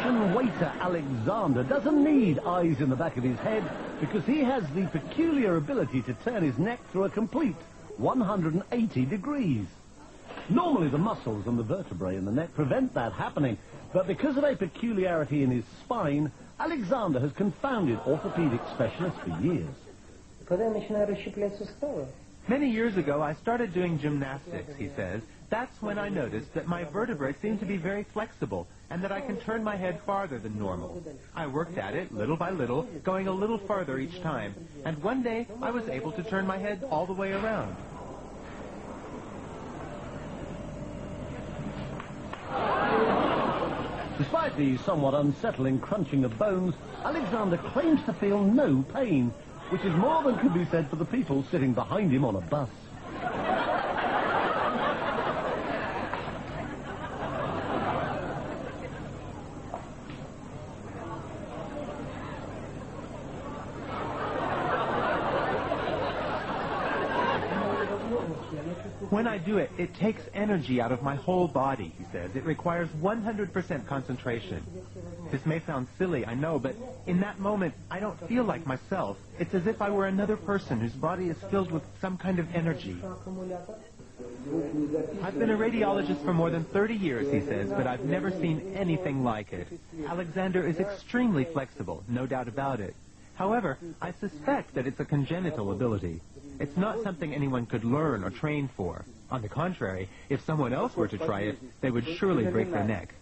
Russian waiter Alexander doesn't need eyes in the back of his head because he has the peculiar ability to turn his neck through a complete 180 degrees. Normally the muscles and the vertebrae in the neck prevent that happening, but because of a peculiarity in his spine, Alexander has confounded orthopedic specialists for years. Many years ago, I started doing gymnastics, he says. That's when I noticed that my vertebrae seem to be very flexible and that I can turn my head farther than normal. I worked at it little by little, going a little farther each time, and one day I was able to turn my head all the way around. Despite the somewhat unsettling crunching of bones, Alexander claims to feel no pain, which is more than can be said for the people sitting behind him on a bus. When I do it, it takes energy out of my whole body, he says. It requires 100% concentration. This may sound silly, I know, but in that moment, I don't feel like myself. It's as if I were another person whose body is filled with some kind of energy. I've been a radiologist for more than 30 years, he says, but I've never seen anything like it. Alexander is extremely flexible, no doubt about it. However, I suspect that it's a congenital ability. It's not something anyone could learn or train for. On the contrary, if someone else were to try it, they would surely break their neck.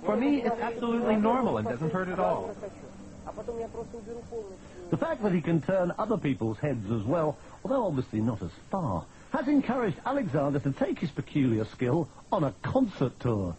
For me, it's absolutely normal and doesn't hurt at all. The fact that he can turn other people's heads as well, although obviously not as far, has encouraged Alexander to take his peculiar skill on a concert tour.